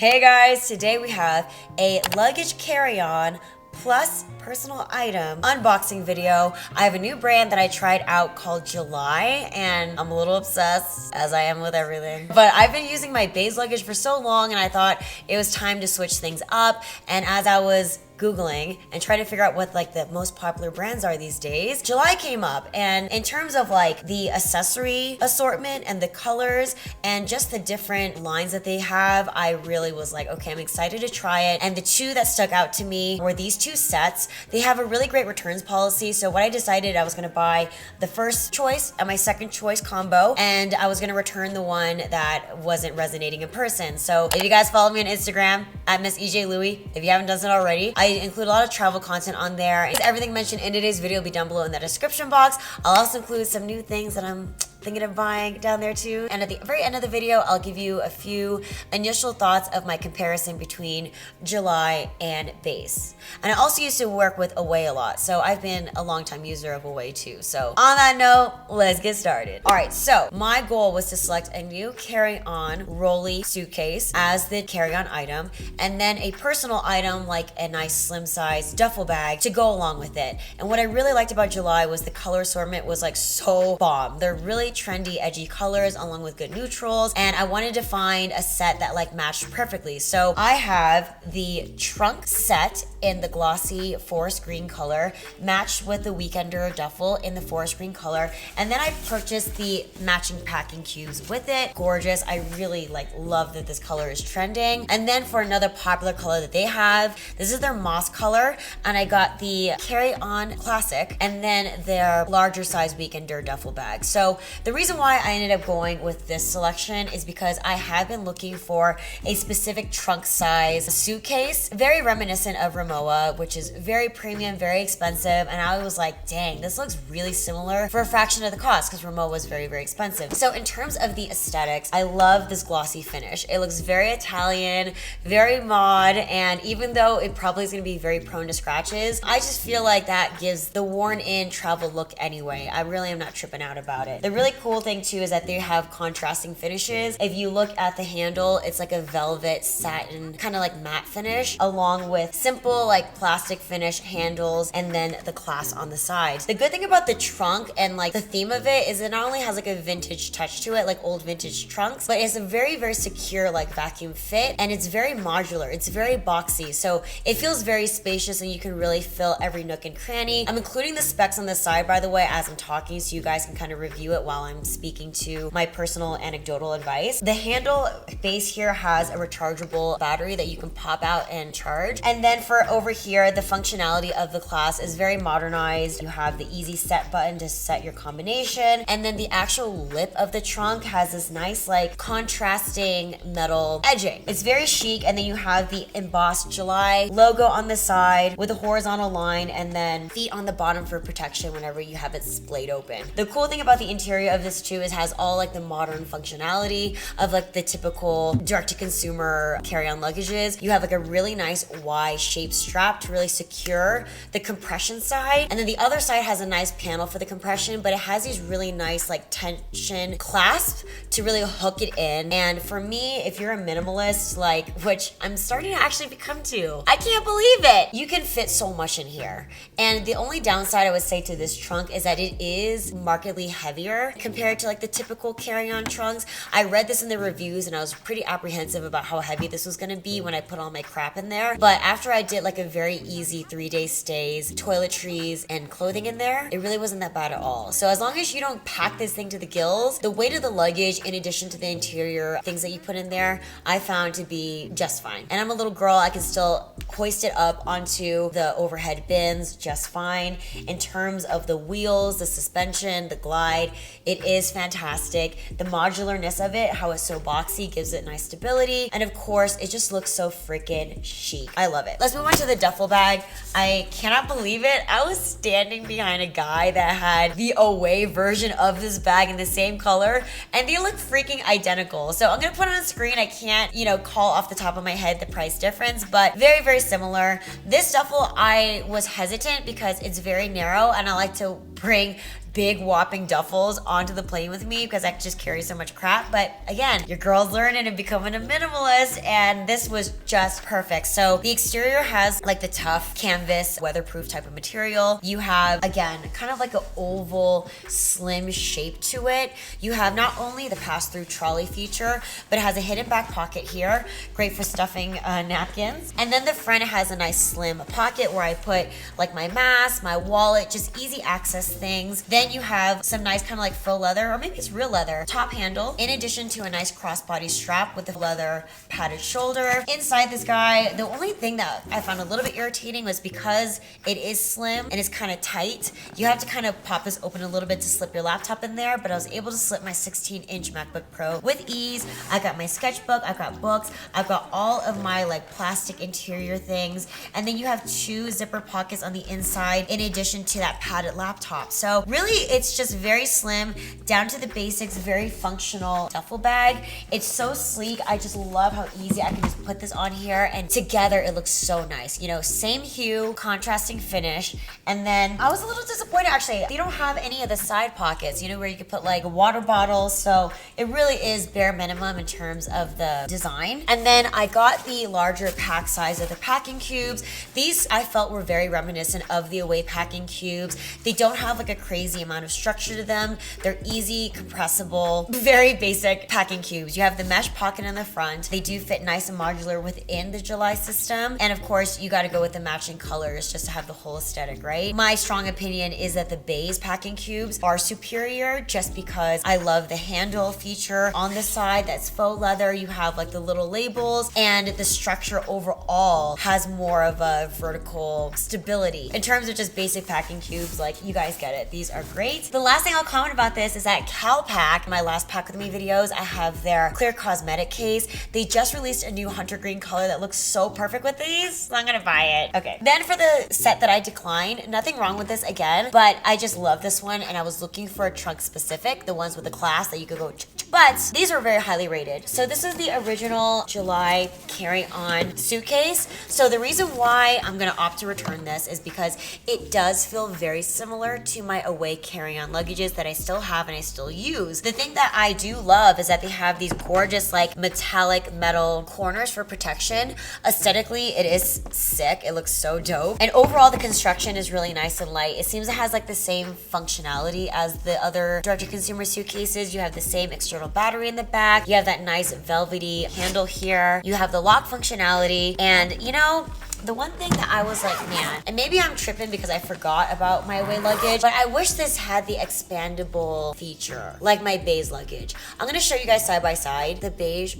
Hey guys, today we have a luggage carry-on plus personal item unboxing video. I have a new brand that I tried out called July, and I'm a little obsessed, as I am with everything. But I've been using my base luggage for so long, and I thought it was time to switch things up. And as I was Googling and trying to figure out what like the most popular brands are these days, July came up. And in terms of like the accessory assortment and the colors and just the different lines that they have, I really was like, okay, I'm excited to try it. And the two that stuck out to me were these two sets. They have a really great returns policy. So what I decided, I was gonna buy the first choice and my second choice combo, and I was gonna return the one that wasn't resonating in person. So if you guys follow me on Instagram at Miss EJ Louie, if you haven't done it already, I include a lot of travel content on there. Everything mentioned in today's video will be down below in the description box. I'll also include some new things that I'm thinking of buying down there too. And at the very end of the video, I'll give you a few initial thoughts of my comparison between July and base. And I also used to work with Away a lot, so I've been a long time user of Away too. So on that note, let's get started. All right, so my goal was to select a new carry-on rolly suitcase as the carry-on item, and then a personal item like a nice slim size duffel bag to go along with it. And what I really liked about July was the color assortment was like so bomb. They're really trendy, edgy colors along with good neutrals, and I wanted to find a set that like matched perfectly. So I have the trunk set in the glossy forest green color, matched with the Weekender duffel in the forest green color, and then I purchased the matching packing cubes with it. Gorgeous. I really love that this color is trending. And then for another popular color that they have, this is their moss color, and I got the carry-on classic and then their larger size Weekender duffel bag. So the reason why I ended up going with this selection is because I have been looking for a specific trunk size suitcase, very reminiscent of Rimowa, which is very premium, very expensive, and I was like, dang, this looks really similar for a fraction of the cost because Rimowa was very, very expensive. So in terms of the aesthetics, I love this glossy finish. It looks very Italian, very mod, and even though it probably is going to be very prone to scratches, I just feel like that gives the worn-in travel look anyway. I really am not tripping out about it. The really cool thing too is that they have contrasting finishes. If you look at the handle, it's like a velvet satin kind of like matte finish, along with simple like plastic finish handles and then the clasp on the sides. The good thing about the trunk and like the theme of it is it not only has like a vintage touch to it, like old vintage trunks, but it's a very, very secure like vacuum fit, and it's very modular. It's very boxy, so it feels very spacious and you can really fill every nook and cranny. I'm including the specs on the side, by the way, as I'm talking, so you guys can kind of review it while I'm speaking to my personal anecdotal advice. The handle base here has a rechargeable battery that you can pop out and charge. And then for over here, the functionality of the clasp is very modernized. You have the easy set button to set your combination. And then the actual lip of the trunk has this nice like contrasting metal edging. It's very chic. And then you have the embossed July logo on the side with a horizontal line and then feet on the bottom for protection whenever you have it splayed open. The cool thing about the interior of this too is has all like the modern functionality of like the typical direct-to-consumer carry-on luggages. You have like a really nice Y-shaped strap to really secure the compression side, and then the other side has a nice panel for the compression, but it has these really nice like tension clasps to really hook it in. And for me, if you're a minimalist, like, which I'm starting to actually become too, I can't believe it, you can fit so much in here. And the only downside I would say to this trunk is that it is markedly heavier compared to like the typical carry-on trunks. I read this in the reviews and I was pretty apprehensive about how heavy this was gonna be when I put all my crap in there. But after I did like a very easy 3-day stays, toiletries, and clothing in there, it really wasn't that bad at all. So as long as you don't pack this thing to the gills, the weight of the luggage in addition to the interior things that you put in there, I found to be just fine. And I'm a little girl, I can still hoist it up onto the overhead bins just fine. In terms of the wheels, the suspension, the glide, it is fantastic. The modularness of it, how it's so boxy, gives it nice stability. And of course, it just looks so freaking chic. I love it. Let's move on to the duffel bag. I cannot believe it. I was standing behind a guy that had the Away version of this bag in the same color, and they look freaking identical. So I'm gonna put it on screen. I can't, call off the top of my head the price difference, but very, very similar. This duffel, I was hesitant because it's very narrow and I like to bring big whopping duffels onto the plane with me because I just carry so much crap. But again, your girl's learning and becoming a minimalist, and this was just perfect. So the exterior has like the tough canvas, weatherproof type of material. You have, again, kind of like an oval, slim shape to it. You have not only the pass-through trolley feature, but it has a hidden back pocket here, great for stuffing napkins. And then the front has a nice slim pocket where I put like my mask, my wallet, just easy access things. Then you have some nice kind of like faux leather, or maybe it's real leather, top handle, in addition to a nice crossbody strap with the leather padded shoulder. Inside this guy, the only thing that I found a little bit irritating was because it is slim and it's kind of tight, you have to kind of pop this open a little bit to slip your laptop in there, but I was able to slip my 16-inch MacBook Pro with ease. I got my sketchbook, I've got books, I've got all of my like plastic interior things, and then you have 2 zipper pockets on the inside in addition to that padded laptop. So really it's just very slim, down to the basics, very functional duffel bag. It's so sleek. I just love how easy I can just put this on here, and together it looks so nice. You know, same hue, contrasting finish. And then I was a little disappointed actually, they don't have any of the side pockets, you know, where you could put like a water bottle. So it really is bare minimum in terms of the design. And then I got the larger pack size of the packing cubes. These I felt were very reminiscent of the Away packing cubes. They don't have like a crazy amount of structure to them. They're easy, compressible, very basic packing cubes. You have the mesh pocket in the front. They do fit nice and modular within the July system. And of course, you got to go with the matching colors just to have the whole aesthetic, right? My strong opinion is that the beige packing cubes are superior just because I love the handle feature on the side that's faux leather. You have like the little labels, and the structure overall has more of a vertical stability. In terms of just basic packing cubes, like you guys get it. These are great. The last thing I'll comment about this is that CalPack, my last pack with me videos, I have their clear cosmetic case. They just released a new hunter green color that looks so perfect with these, so I'm gonna buy it. Okay, then for the set that I declined, nothing wrong with this again, but I just love this one, and I was looking for a trunk specific, the ones with the clasp that you could go but these are very highly rated. So this is the original July carry-on suitcase. So the reason why I'm gonna opt to return this is because it does feel very similar to my Away carry-on luggages that I still have and I still use. The thing that I do love is that they have these gorgeous like metallic metal corners for protection. Aesthetically, it is sick. It looks so dope. And overall, the construction is really nice and light. It seems it has like the same functionality as the other direct-to-consumer suitcases. You have the same external battery in the back. You have that nice velvety handle here. You have the lock functionality. And you know, the one thing that I was like, man, and maybe I'm tripping because I forgot about my Away luggage, but I wish this had the expandable feature, like my beige luggage. I'm gonna show you guys side by side the beige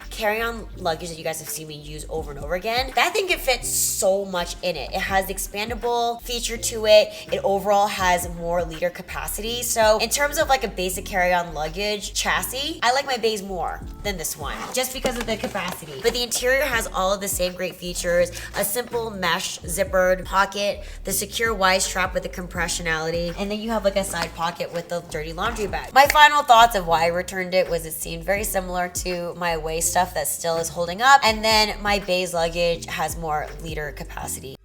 carry-on luggage that you guys have seen me use over and over again. That thing can fit so much in it. It has the expandable feature to it. It overall has more liter capacity. So in terms of like a basic carry-on luggage chassis, I like my beige more than this one, just because of the capacity. But the interior has all of the same great features. A simple mesh zippered pocket, the secure Y strap with the compressionality, and then you have like a side pocket with the dirty laundry bag. My final thoughts of why I returned it was it seemed very similar to my Away stuff that still is holding up, and then my beige luggage has more liter capacity.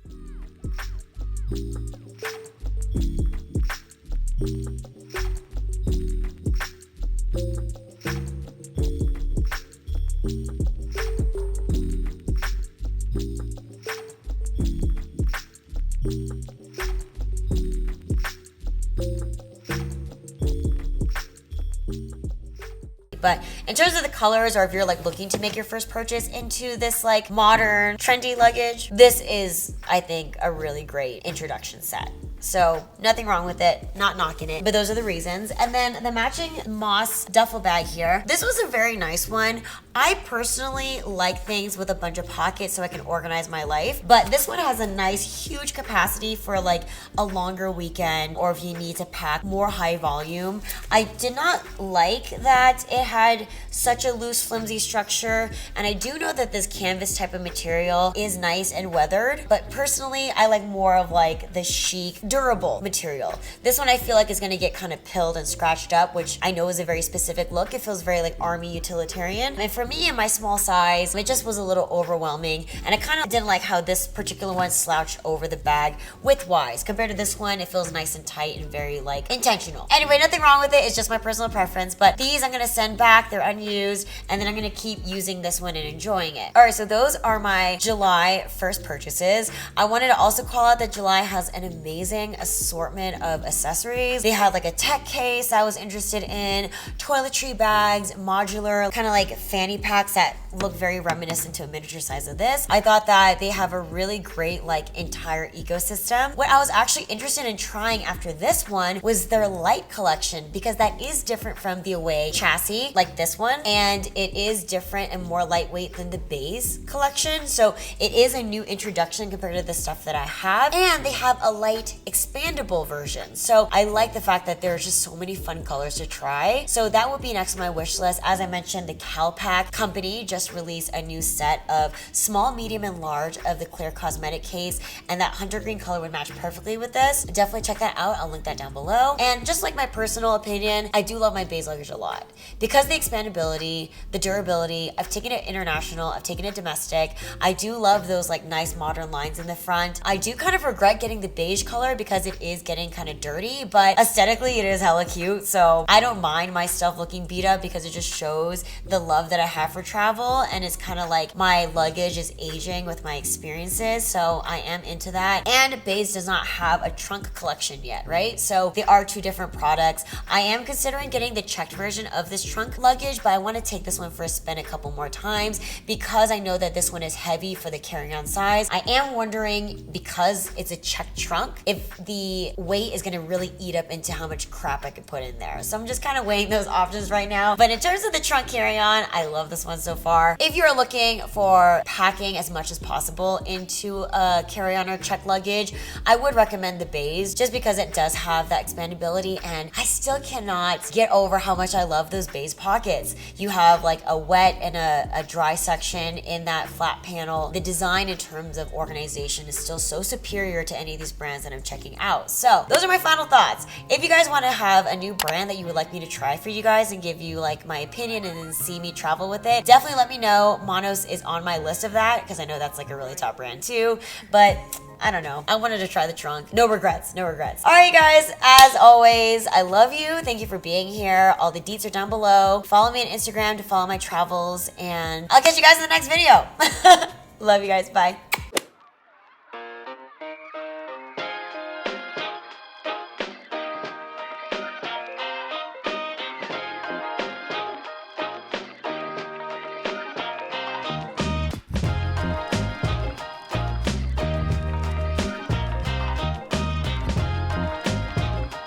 But in terms of the colors, or if you're like looking to make your first purchase into this like modern, trendy luggage, this is, I think, a really great introduction set. So nothing wrong with it, not knocking it, but those are the reasons. And then the matching moss duffel bag here. This was a very nice one. I personally like things with a bunch of pockets so I can organize my life, but this one has a nice huge capacity for like a longer weekend, or if you need to pack more high volume. I did not like that it had such a loose, flimsy structure, and I do know that this canvas type of material is nice and weathered, but personally I like more of like the chic, durable material. This one I feel like is gonna get kind of pilled and scratched up, which I know is a very specific look. It feels very like army utilitarian. And for for me in my small size, it just was a little overwhelming, and I kind of didn't like how this particular one slouched over the bag width-wise. Compared to this one, it feels nice and tight and very like intentional. Anyway, nothing wrong with it. It's just my personal preference, but these I'm gonna send back. They're unused, and then I'm gonna keep using this one and enjoying it. All right, so those are my July first purchases. I wanted to also call out that July has an amazing assortment of accessories. They had like a tech case I was interested in, toiletry bags, modular, kind of like fanny packs that look very reminiscent to a miniature size of this. I thought that they have a really great like entire ecosystem. What I was actually interested in trying after this one was their light collection, because that is different from the Away chassis like this one, and it is different and more lightweight than the Bays collection. So it is a new introduction compared to the stuff that I have, and they have a light expandable version. So I like the fact that there's just so many fun colors to try. So that would be next on my wish list. As I mentioned, the Calpac company just released a new set of small, medium, and large of the clear cosmetic case, and that hunter green color would match perfectly with this. Definitely check that out. I'll link that down below. And just like my personal opinion, I do love my Bays luggage a lot because the expandability, the durability. I've taken it international, I've taken it domestic. I do love those like nice modern lines in the front. I do kind of regret getting the beige color because it is getting kind of dirty, but aesthetically it is hella cute. So I don't mind my stuff looking beat up because it just shows the love that I have for travel, and it's kind of like my luggage is aging with my experiences. So I am into that. And Bays does not have a trunk collection yet, right? So they are two different products. I am considering getting the checked version of this trunk luggage, but I want to take this one for a spin a couple more times because I know that this one is heavy for the carry-on size. I am wondering, because it's a checked trunk, if the weight is going to really eat up into how much crap I could put in there. So I'm just kind of weighing those options right now. But in terms of the trunk carry-on, I love this one so far. If you're looking for packing as much as possible into a carry-on or checked luggage, I would recommend the Bays just because it does have that expandability, and I still cannot get over how much I love those Bays pockets. You have like a wet and a dry section in that flat panel. The design in terms of organization is still so superior to any of these brands that I'm checking out. So those are my final thoughts. If you guys want to have a new brand that you would like me to try for you guys and give you like my opinion and then see me travel with it, definitely let me know. Monos is on my list of that because I know that's like a really top brand too, but I don't know. I wanted to try the trunk. No regrets, no regrets. All right, guys, as always, I love you. Thank you for being here. All the deets are down below. Follow me on Instagram to follow my travels, and I'll catch you guys in the next video. Love you guys. Bye.